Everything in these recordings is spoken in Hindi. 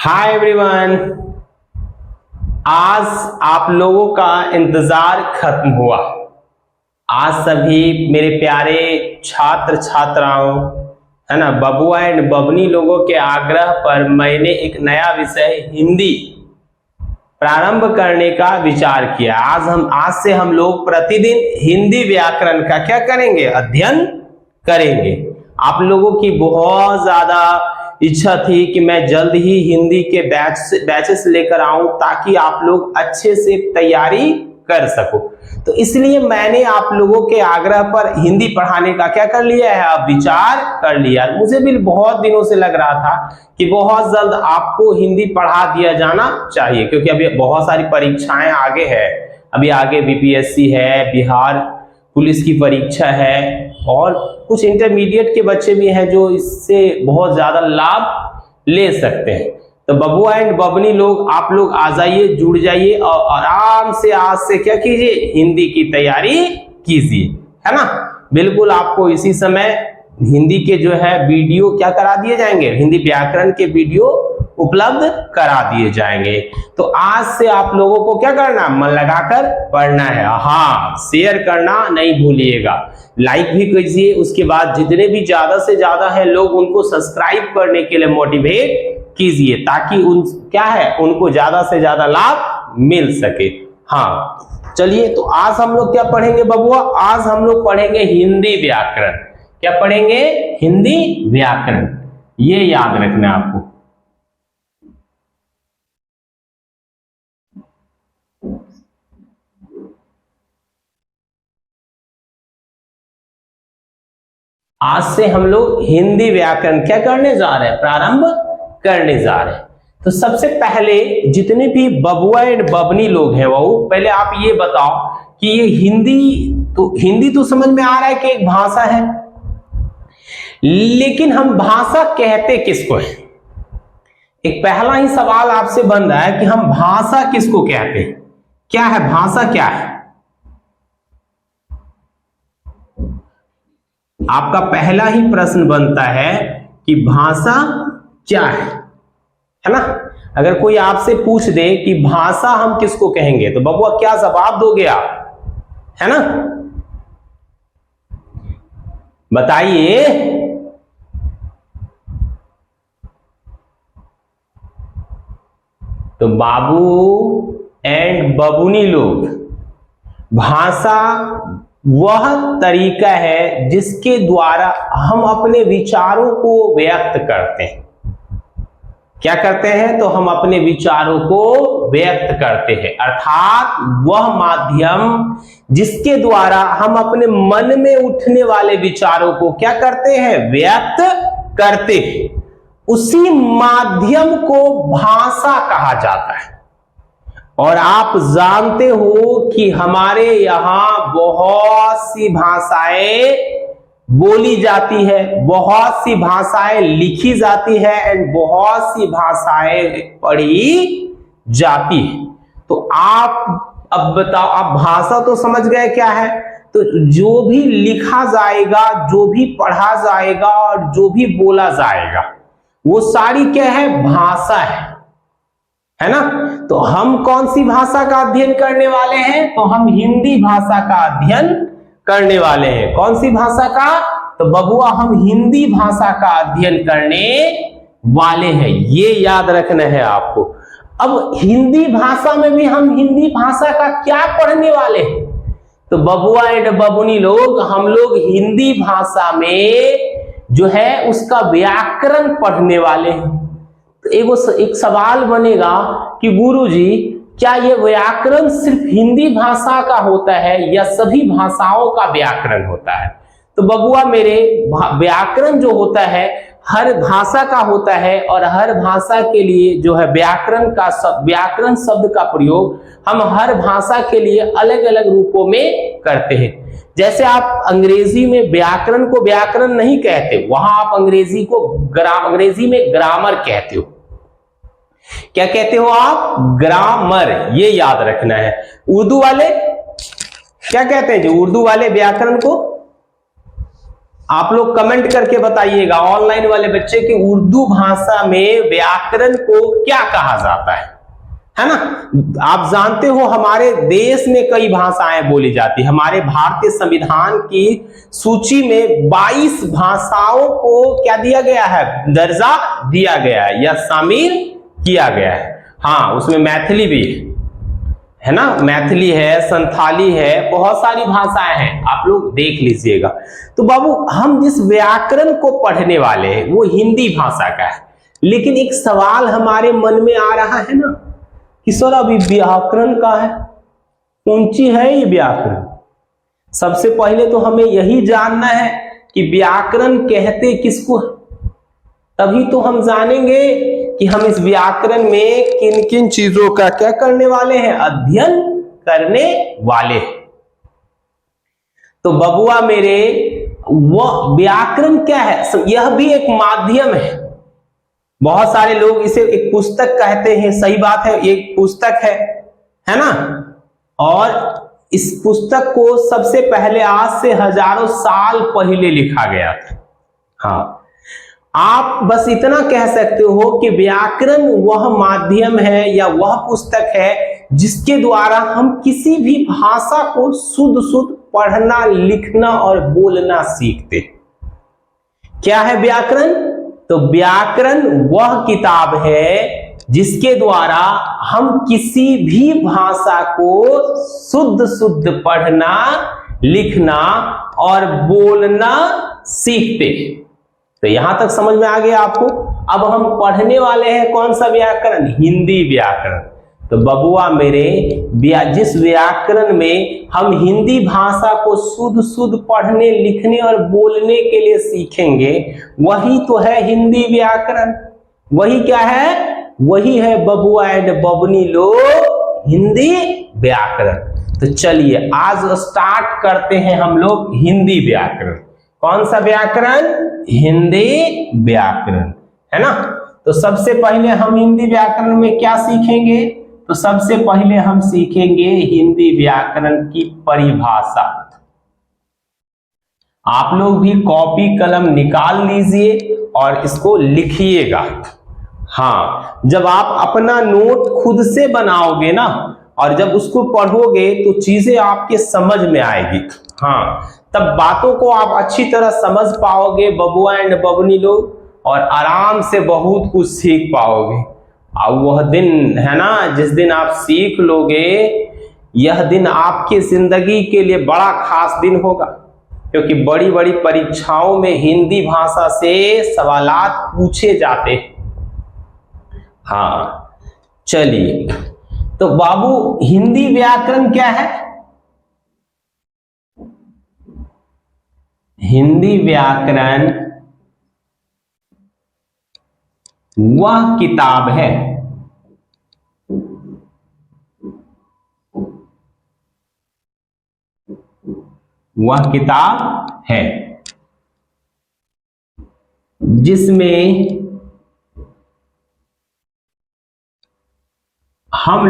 Hi everyone. आज आप लोगों का इंतजार खत्म हुआ। आज सभी मेरे प्यारे छात्र छात्राओं, है ना, बबुआ एंड बबनी लोगों के आग्रह पर मैंने एक नया विषय हिंदी प्रारंभ करने का विचार किया। आज से हम लोग प्रतिदिन हिंदी व्याकरण का क्या करेंगे, अध्ययन करेंगे। आप लोगों की बहुत ज्यादा इच्छा थी कि मैं जल्द ही हिंदी के बैचेस लेकर आऊं ताकि आप लोग अच्छे से तैयारी कर सको। तो इसलिए मैंने आप लोगों के आग्रह पर हिंदी पढ़ाने का क्या कर लिया है, अब विचार कर लिया। मुझे भी बहुत दिनों से लग रहा था कि बहुत जल्द आपको हिंदी पढ़ा दिया जाना चाहिए, क्योंकि अभी बहुत सारी परीक्षाएं आगे है। अभी आगे बीपीएससी है, बिहार पुलिस की परीक्षा है, और कुछ इंटरमीडिएट के बच्चे भी हैं जो इससे बहुत ज्यादा लाभ ले सकते हैं। तो बबुआ एंड बबनी लोग, आप लोग आ जाइए, जुड़ जाइए और आराम से आज से क्या कीजिए, हिंदी की तैयारी कीजिए, है ना। बिल्कुल आपको इसी समय हिंदी के जो है वीडियो क्या करा दिए जाएंगे, हिंदी व्याकरण के वीडियो उपलब्ध करा दिए जाएंगे। तो आज से आप लोगों को क्या करना, मन लगाकर पढ़ना है। हाँ, शेयर करना नहीं भूलिएगा, लाइक भी कीजिए। उसके बाद जितने भी ज्यादा से ज्यादा है लोग, उनको सब्सक्राइब करने के लिए मोटिवेट कीजिए, ताकि क्या है, उनको ज्यादा से ज्यादा लाभ मिल सके। हाँ चलिए, तो आज हम लोग क्या पढ़ेंगे बबुआ, आज हम लोग पढ़ेंगे हिंदी व्याकरण। क्या पढ़ेंगे, हिंदी व्याकरण। ये याद रखना है आपको। आज से हम लोग हिंदी व्याकरण क्या करने जा रहे हैं, प्रारंभ करने जा रहे हैं। तो सबसे पहले जितने भी बबुआ एंड बबनी लोग हैं, वो पहले आप ये बताओ कि ये हिंदी तो समझ में आ रहा है कि एक भाषा है, लेकिन हम भाषा कहते किसको है। एक पहला ही सवाल आपसे बन रहा है कि हम भाषा किसको कहते हैं, क्या है भाषा, क्या है। आपका पहला ही प्रश्न बनता है कि भाषा क्या है ना। अगर कोई आपसे पूछ दे कि भाषा हम किसको कहेंगे, तो बबुआ क्या जवाब दोगे आप, है ना, बताइए। तो बाबू एंड बबुनी लोग, भाषा वह तरीका है जिसके द्वारा हम अपने विचारों को व्यक्त करते हैं। क्या करते हैं, तो हम अपने विचारों को व्यक्त करते हैं, अर्थात वह माध्यम जिसके द्वारा हम अपने मन में उठने वाले विचारों को क्या करते हैं, व्यक्त करते हैं। उसी माध्यम को भाषा कहा जाता है। और आप जानते हो कि हमारे यहां बहुत सी भाषाएं बोली जाती है, बहुत सी भाषाएं लिखी जाती है, एंड बहुत सी भाषाएं पढ़ी जाती है। तो आप अब बताओ, आप भाषा तो समझ गए क्या है। तो जो भी लिखा जाएगा, जो भी पढ़ा जाएगा और जो भी बोला जाएगा, वो सारी क्या है, भाषा है ना। तो हम कौन सी भाषा का अध्ययन करने वाले हैं, तो हम हिंदी भाषा का अध्ययन करने वाले हैं। कौन सी भाषा का, तो बबुआ हम हिंदी भाषा का अध्ययन करने वाले हैं, ये याद रखना है आपको। अब हिंदी भाषा में भी हम हिंदी भाषा का क्या पढ़ने वाले हैं, तो बबुआ एंड बबुनी लोग, हम लोग हिंदी भाषा में जो है उसका व्याकरण पढ़ने वाले हैं। तो एक सवाल बनेगा कि गुरुजी, क्या ये व्याकरण सिर्फ हिंदी भाषा का होता है या सभी भाषाओं का व्याकरण होता है। तो बबुआ मेरे, व्याकरण जो होता है हर भाषा का होता है, और हर भाषा के लिए जो है व्याकरण शब्द का प्रयोग हम हर भाषा के लिए अलग अलग रूपों में करते हैं। जैसे आप अंग्रेजी में व्याकरण को व्याकरण नहीं कहते, वहां आप अंग्रेजी में ग्रामर कहते हो। क्या कहते हो आप, ग्रामर, ये याद रखना है। उर्दू वाले क्या कहते हैं, जो उर्दू वाले व्याकरण को, आप लोग कमेंट करके बताइएगा ऑनलाइन वाले बच्चे कि उर्दू भाषा में व्याकरण को क्या कहा जाता है ना। आप जानते हो हमारे देश में कई भाषाएं बोली जाती है। हमारे भारतीय संविधान की सूची में 22 भाषाओं को क्या दिया गया है, दर्जा दिया गया है या शामिल किया गया है। हाँ, उसमें मैथिली भी है ना, मैथिली है, संथाली है, बहुत सारी भाषाएं हैं, आप लोग देख लीजिएगा। तो बाबू हम जिस व्याकरण को पढ़ने वाले हैं वो हिंदी भाषा का है, लेकिन एक सवाल हमारे मन में आ रहा है ना कि सर अभी व्याकरण का है, कौन सी है ये व्याकरण। सबसे पहले तो हमें यही जानना है कि व्याकरण कहते किसको, तभी तो हम जानेंगे कि हम इस व्याकरण में किन किन चीजों का क्या करने वाले हैं, अध्ययन करने वाले हैं। तो बबुआ मेरे, वह व्याकरण क्या है, यह भी एक माध्यम है। बहुत सारे लोग इसे एक पुस्तक कहते हैं, सही बात है, एक पुस्तक है ना। और इस पुस्तक को सबसे पहले आज से हजारों साल पहले लिखा गया था। हाँ, आप बस इतना कह सकते हो कि व्याकरण वह माध्यम है या वह पुस्तक है जिसके द्वारा हम किसी भी भाषा को शुद्ध शुद्ध पढ़ना, लिखना और बोलना सीखते। क्या है व्याकरण? तो व्याकरण वह किताब है जिसके द्वारा हम किसी भी भाषा को शुद्ध शुद्ध पढ़ना, लिखना और बोलना सीखते हैं। तो यहां तक समझ में आ गया आपको। अब हम पढ़ने वाले हैं कौन सा व्याकरण? हिंदी व्याकरण। तो बबुआ मेरे, जिस व्याकरण में हम हिंदी भाषा को शुद्ध शुद्ध पढ़ने, लिखने और बोलने के लिए सीखेंगे, वही तो है हिंदी व्याकरण। वही क्या है? वही है बबुआ एंड बबनी लोग हिंदी व्याकरण। तो चलिए आज स्टार्ट करते हैं हम लोग हिंदी व्याकरण। कौन सा व्याकरण? हिंदी व्याकरण, है ना। तो सबसे पहले हम हिंदी व्याकरण में क्या सीखेंगे? तो सबसे पहले हम सीखेंगे हिंदी व्याकरण की परिभाषा। आप लोग भी कॉपी कलम निकाल लीजिए और इसको लिखिएगा। हाँ, जब आप अपना नोट खुद से बनाओगे ना और जब उसको पढ़ोगे तो चीजें आपके समझ में आएगी। हाँ, तब बातों को आप अच्छी तरह समझ पाओगे बबुआ एंड बबनी लोग, और आराम से बहुत कुछ सीख पाओगे। और वह दिन है ना जिस दिन आप सीख लोगे, यह दिन आपकी जिंदगी के लिए बड़ा खास दिन होगा, क्योंकि बड़ी बड़ी परीक्षाओं में हिंदी भाषा से सवालात पूछे जाते हैं। हाँ चलिए, तो बाबू हिंदी व्याकरण क्या है? हिंदी व्याकरण वह किताब है जिसमें हम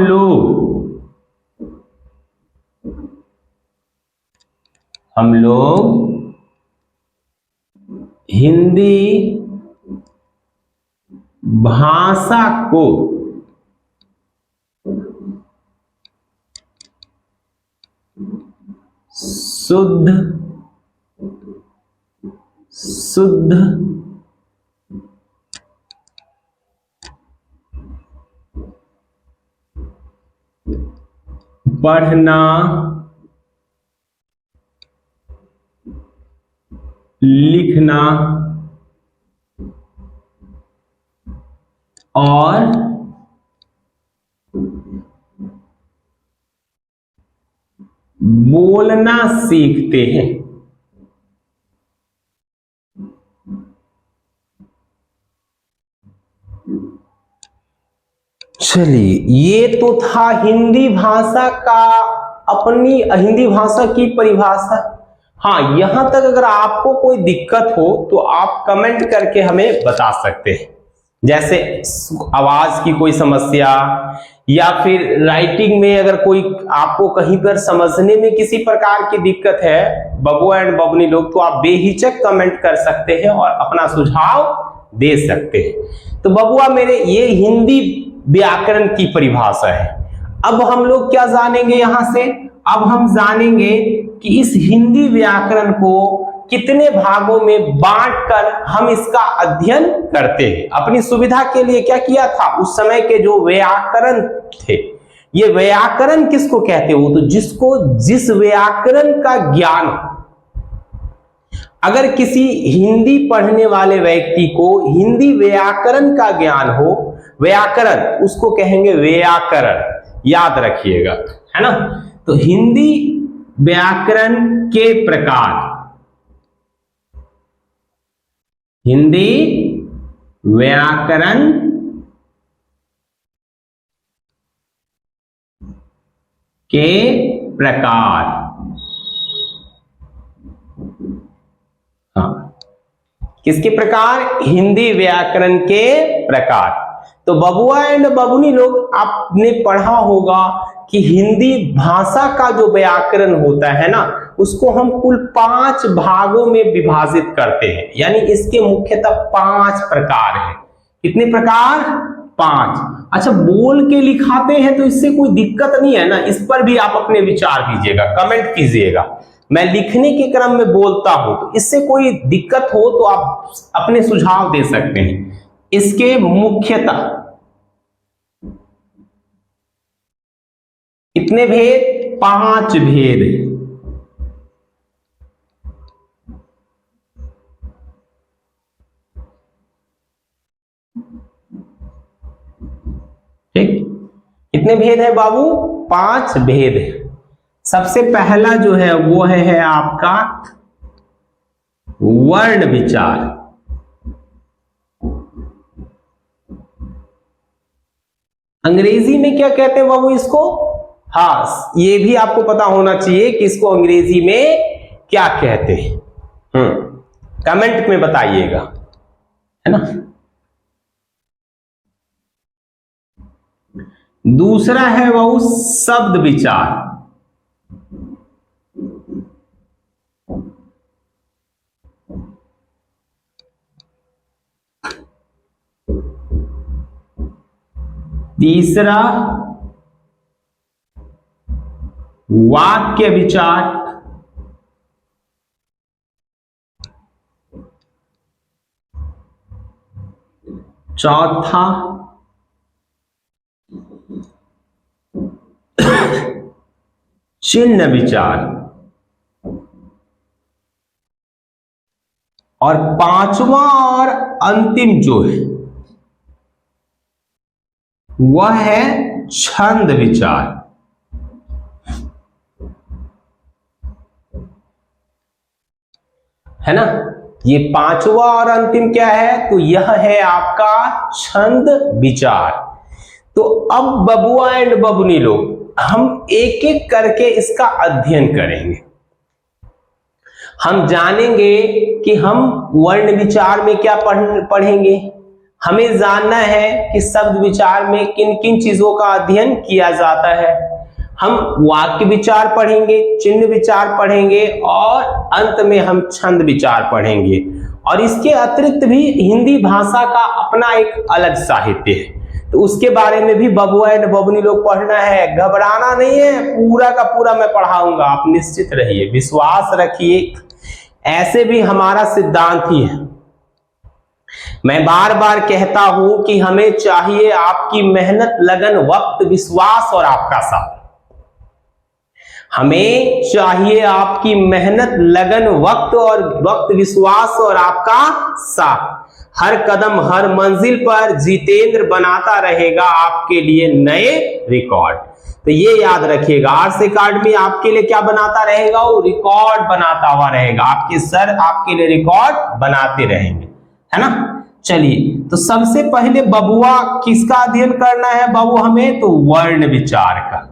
लोग हिंदी भाषा को शुद्ध पढ़ना, लिखना और बोलना सीखते हैं। चलिए, ये तो था हिंदी भाषा का, अपनी हिंदी भाषा की परिभाषा। हाँ, यहां तक अगर आपको कोई दिक्कत हो तो आप कमेंट करके हमें बता सकते हैं, जैसे आवाज की कोई समस्या या फिर राइटिंग में अगर कोई आपको कहीं पर समझने में किसी प्रकार की दिक्कत है बबुआ एंड बबुनी लोग, तो आप बेहिचक कमेंट कर सकते हैं और अपना सुझाव दे सकते हैं। तो बबुआ मेरे, ये हिंदी व्याकरण की परिभाषा है। अब हम लोग क्या जानेंगे यहां से? अब हम जानेंगे कि इस हिंदी व्याकरण को कितने भागों में बांटकर हम इसका अध्ययन करते हैं। अपनी सुविधा के लिए क्या किया था, उस समय के जो व्याकरण थे, ये व्याकरण किसको कहते हो, तो जिसको जिस व्याकरण का ज्ञान, अगर किसी हिंदी पढ़ने वाले व्यक्ति को हिंदी व्याकरण का ज्ञान हो, व्याकरण उसको कहेंगे व्याकरण, याद रखिएगा, है ना। तो हिंदी व्याकरण के प्रकार, हिंदी व्याकरण के प्रकार, हाँ, किसके प्रकार? हिंदी व्याकरण के प्रकार। तो बबुआ एंड बबुनी लोग, आपने पढ़ा होगा कि हिंदी भाषा का जो व्याकरण होता है ना, उसको हम कुल 5 भागों में विभाजित करते हैं, यानी इसके मुख्यतः 5 प्रकार हैं। कितने प्रकार? 5। अच्छा, बोल के लिखाते हैं तो इससे कोई दिक्कत नहीं है ना, इस पर भी आप अपने विचार दीजिएगा, कमेंट कीजिएगा। मैं लिखने के क्रम में बोलता हूं तो इससे कोई दिक्कत हो तो आप अपने सुझाव दे सकते हैं। इसके मुख्यतः कितने भेद? 5 भेद। ठीक, कितने भेद है बाबू? 5 भेद है। सबसे पहला जो है वो है आपका वर्ण विचार। अंग्रेजी में क्या कहते हैं बाबू इसको? हाँ, ये भी आपको पता होना चाहिए कि इसको अंग्रेजी में क्या कहते हैं। कमेंट में बताइएगा, है ना। दूसरा है वो शब्द विचार। तीसरा वाक्य विचार। चौथा चिन्ह विचार। और 5वां और अंतिम जो है वह है छंद विचार, है ना। ये 5वां और अंतिम क्या है? तो यह है आपका छंद विचार। तो अब बबुआ एंड बबुनी लोग, हम एक एक करके इसका अध्ययन करेंगे। हम जानेंगे कि हम वर्ण विचार में क्या पढ़ेंगे। हमें जानना है कि शब्द विचार में किन किन चीजों का अध्ययन किया जाता है। हम वाक्य विचार पढ़ेंगे, चिन्ह विचार पढ़ेंगे और अंत में हम छंद विचार पढ़ेंगे। और इसके अतिरिक्त भी हिंदी भाषा का अपना एक अलग साहित्य है, तो उसके बारे में भी बबुआ एंड बबुनी लोग पढ़ना है। घबराना नहीं है, पूरा का पूरा मैं पढ़ाऊंगा, आप निश्चित रहिए, विश्वास रखिए। ऐसे भी हमारा सिद्धांत ही है। मैं बार बार कहता हूं कि हमें चाहिए आपकी मेहनत, लगन, वक्त, विश्वास और आपका साथ। हमें चाहिए आपकी मेहनत, लगन, वक्त, विश्वास और आपका साथ। हर कदम, हर मंजिल पर जितेंद्र बनाता रहेगा आपके लिए नए रिकॉर्ड। तो ये याद रखिएगा, आर्ट्स अकादमी आपके लिए क्या बनाता रहेगा? वो रिकॉर्ड बनाता हुआ रहेगा। आपके सर आपके लिए रिकॉर्ड बनाते रहेंगे, है ना। चलिए, तो सबसे पहले बबुआ किसका अध्ययन करना है बाबू हमें? तो वर्ण विचार का।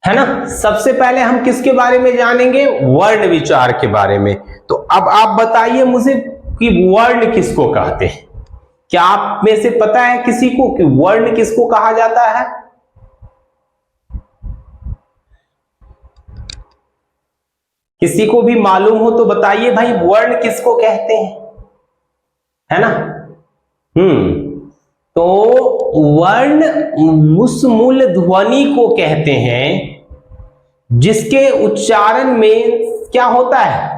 है ना। सबसे पहले हम किसके बारे में जानेंगे, वर्ण विचार के बारे में। तो अब आप बताइए मुझे कि वर्ण किसको कहते हैं। क्या आप में से पता है किसी को कि वर्ण किसको कहा जाता है? किसी को भी मालूम हो तो बताइए भाई, वर्ण किसको कहते हैं, है ना। तो वर्ण उस मूल ध्वनि को कहते हैं जिसके उच्चारण में क्या होता है,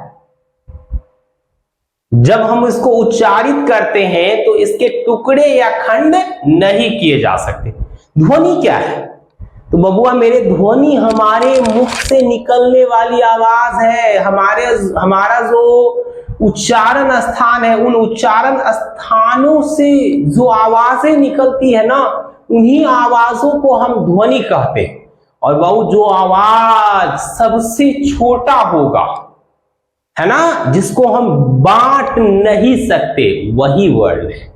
जब हम इसको उच्चारित करते हैं तो इसके टुकड़े या खंड नहीं किए जा सकते। ध्वनि क्या है? तो बबुआ मेरे, ध्वनि हमारे मुख से निकलने वाली आवाज है। हमारा जो उच्चारण स्थान है, उन उच्चारण स्थानों से जो आवाजें निकलती है ना, उन्हीं आवाजों को हम ध्वनि कहते हैं। और बहु जो आवाज सबसे छोटा होगा, है ना, जिसको हम बांट नहीं सकते, वही वर्ण है।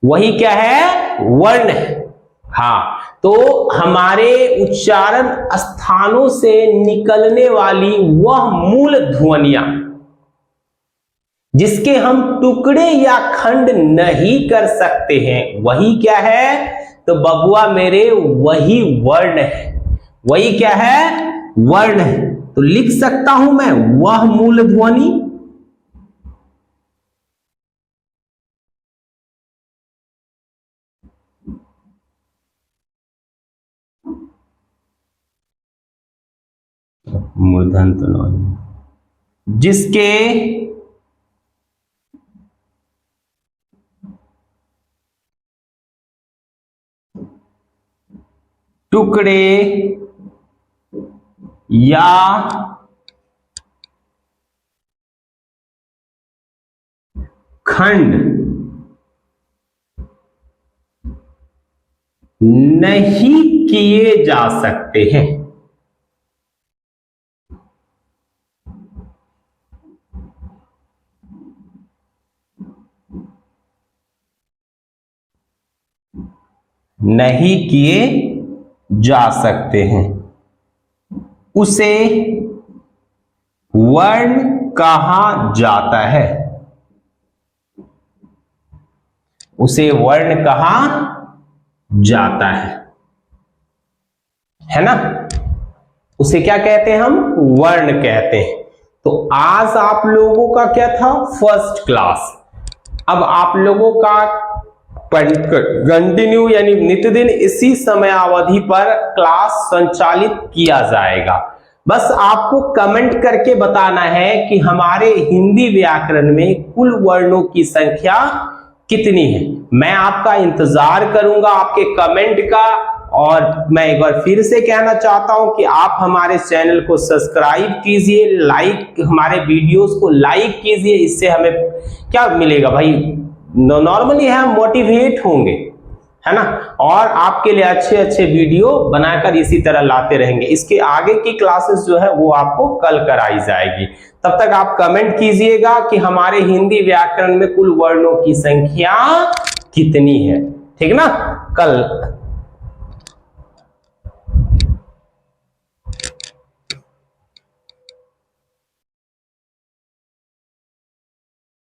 वही क्या है? वर्ण है। हाँ, तो हमारे उच्चारण स्थानों से निकलने वाली वह मूल ध्वनियां जिसके हम टुकड़े या खंड नहीं कर सकते हैं, वही क्या है? तो बबुआ मेरे, वही वर्ण है। वही क्या है? वर्ण है। तो लिख सकता हूं मैं, वह मूल ध्वनि मूर्धन तो नहीं, जिसके टुकड़े या खंड नहीं किए जा सकते हैं। नहीं किए जा सकते हैं, उसे वर्ण कहा जाता है। उसे वर्ण कहा जाता है ना। उसे क्या कहते हैं हम? वर्ण कहते हैं। तो आज आप लोगों का क्या था? First class. अब आप लोगों का कंटिन्यू यानी नित्यदिन इसी समय अवधि पर क्लास संचालित किया जाएगा। बस आपको कमेंट करके बताना है कि हमारे हिंदी व्याकरण में कुल वर्णों की संख्या कितनी है। मैं आपका इंतजार करूंगा आपके कमेंट का। और मैं एक बार फिर से कहना चाहता हूं कि आप हमारे चैनल को सब्सक्राइब कीजिए, हमारे वीडियोस को लाइक कीजिए। इससे हमें क्या मिलेगा भाई? नॉर्मली हम मोटिवेट होंगे, है ना, और आपके लिए अच्छे अच्छे वीडियो बनाकर इसी तरह लाते रहेंगे। इसके आगे की क्लासेस जो है वो आपको कल कराई जाएगी। तब तक आप कमेंट कीजिएगा कि हमारे हिंदी व्याकरण में कुल वर्णों की संख्या कितनी है। ठीक ना? कल